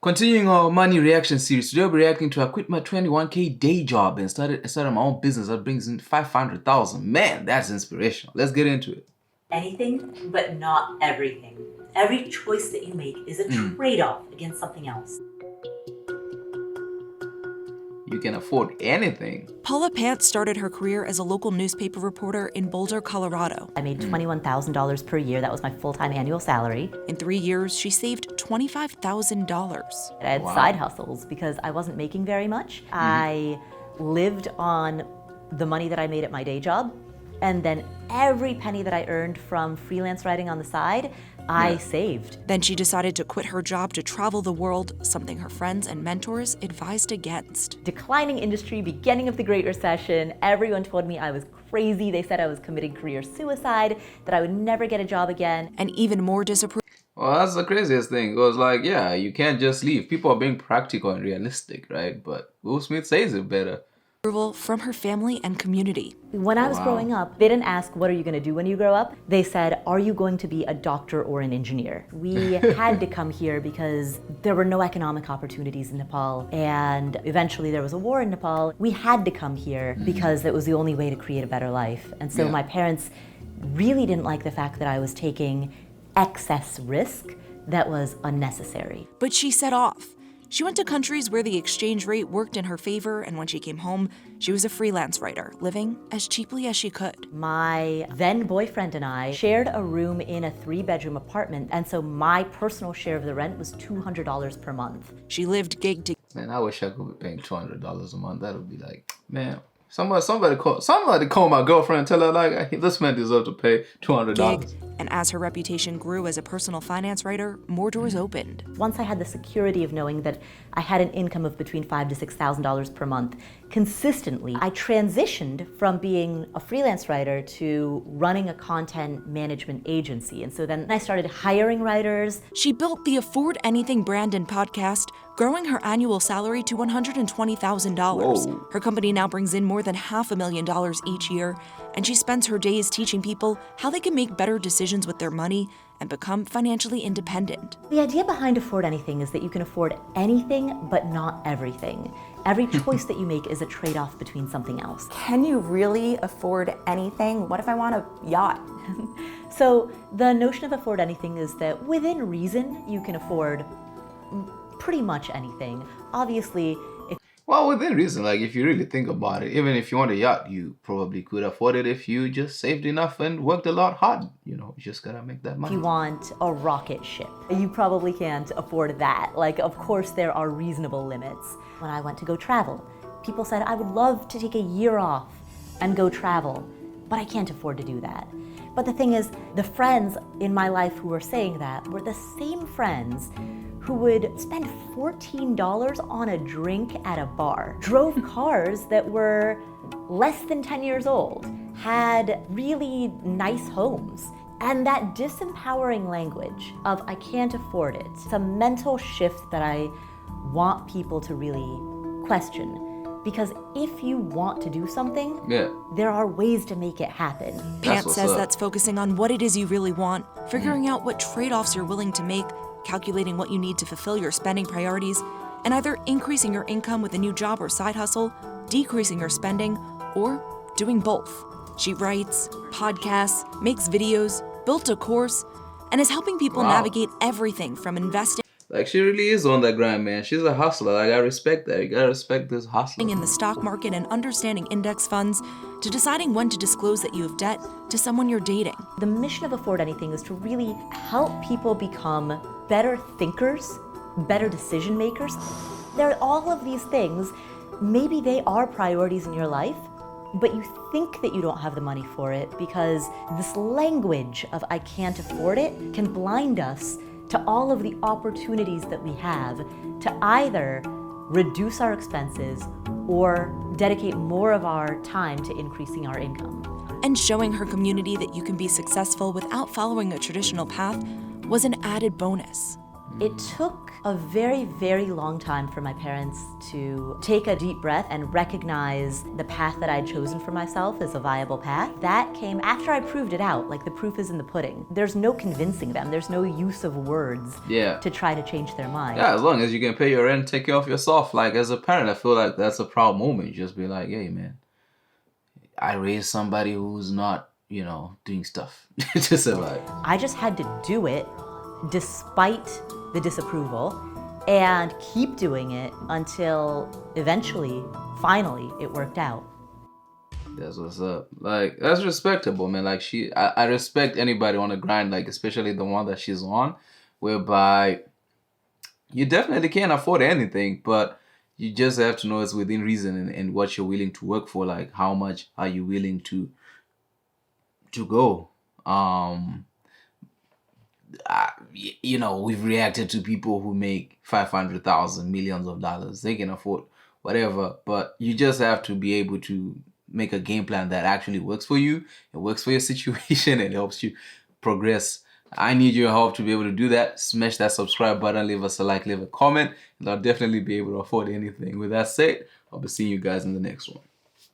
Continuing our money reaction series, today we'll be reacting to I quit my 21K day job and started my own business that brings in 500,000. Man, that's inspirational. Let's get into it. Anything, but not everything. Every choice that you make is a trade-off against something else. You can afford anything. Paula Pant started her career as a local newspaper reporter in Boulder, Colorado. I made $21,000 per year. That was my full-time annual salary. In 3 years, she saved $25,000. I had side hustles because I wasn't making very much. I lived on the money that I made at my day job, and then every penny that I earned from freelance writing on the side, I saved. Then she decided to quit her job to travel the world, something her friends and mentors advised against. Declining industry, beginning of the Great Recession, everyone told me I was crazy. They said I was committing career suicide, that I would never get a job again. And even more disapproval. Well, that's the craziest thing. It was like, yeah, you can't just leave. People are being practical and realistic, right? But Will Smith says it better. From her family and community. When I was growing up, they didn't ask, what are you going to do when you grow up? They said, are you going to be a doctor or an engineer? We had to come here because there were no economic opportunities in Nepal, and eventually there was a war in Nepal. We had to come here because it was the only way to create a better life. And so my parents really didn't like the fact that I was taking excess risk that was unnecessary. But she set off. She went to countries where the exchange rate worked in her favor, and when she came home, she was a freelance writer, living as cheaply as she could. My then boyfriend and I shared a room in a 3-bedroom apartment, and so my personal share of the rent was $200 per month. She lived gig to Man, I wish I could be paying $200 a month. That would be like, man, somebody call my girlfriend and tell her, like, this man deserves to pay $200. gig, and as her reputation grew as a personal finance writer, more doors opened. Once I had the security of knowing that I had an income of between $5,000 to $6,000 per month consistently, I transitioned from being a freelance writer to running a content management agency. And so then I started hiring writers. She built the Afford Anything brand and podcast, growing her annual salary to $120,000. Whoa. Her company now brings in more than $500,000 each year, and she spends her days teaching people how they can make better decisions with their money and become financially independent. The idea behind Afford Anything is that you can afford anything, but not everything. Every choice that you make is a trade-off between something else. Can you really afford anything? What if I want a yacht? So the notion of Afford Anything is that within reason, you can afford pretty much anything. Obviously, Well, within reason, like if you really think about it, even if you want a yacht, you probably could afford it if you just saved enough and worked a lot hard. You know, you just gotta make that money. if you want a rocket ship, you probably can't afford that. Like, of course, there are reasonable limits. When I went to go travel, people said, I would love to take a year off and go travel, but I can't afford to do that. But the thing is, the friends in my life who were saying that were the same friends who would spend $14 on a drink at a bar, drove cars that were less than 10 years old, had really nice homes. And that disempowering language of I can't afford it, it's a mental shift that I want people to really question. Because if you want to do something, there are ways to make it happen. Pant says that's focusing on what it is you really want, figuring out what trade-offs you're willing to make, calculating what you need to fulfill your spending priorities, and either increasing your income with a new job or side hustle, decreasing your spending, or doing both. She writes, podcasts, makes videos, built a course, and is helping people navigate everything from investing Like, she really is on that grind, man. She's a hustler. Like, I respect that. You gotta respect this hustler. in the stock market and understanding index funds, to deciding when to disclose that you have debt to someone you're dating. The mission of Afford Anything is to really help people become better thinkers, better decision makers. There are all of these things. Maybe they are priorities in your life, but you think that you don't have the money for it because this language of I can't afford it can blind us to all of the opportunities that we have to either reduce our expenses or dedicate more of our time to increasing our income. And showing her community that you can be successful without following a traditional path was an added bonus. It took a very, very long time for my parents to take a deep breath and recognize the path that I'd chosen for myself as a viable path. That came after I proved it out, like the proof is in the pudding. There's no convincing them, there's no use of words to try to change their mind. Yeah, as long as you can pay your rent, take care of yourself. Like, as a parent, I feel like that's a proud moment. You just be like, hey, man, I raised somebody who's not, doing stuff to survive. I just had to do it despite the disapproval and keep doing it until eventually, finally, it worked out. That's what's up. Like, that's respectable, man. Like, I respect anybody on the grind, like, especially the one that she's on, whereby you definitely can't afford anything, but you just have to know it's within reason and what you're willing to work for. Like, how much are you willing to go? We've reacted to people who make 500,000 millions of dollars. They can afford whatever, but you just have to be able to make a game plan that actually works for you. It works for your situation and helps you progress. I need your help to be able to do that. Smash that subscribe button, leave us a like, leave a comment, and I'll definitely be able to afford anything. With that said, I'll be seeing you guys in the next one.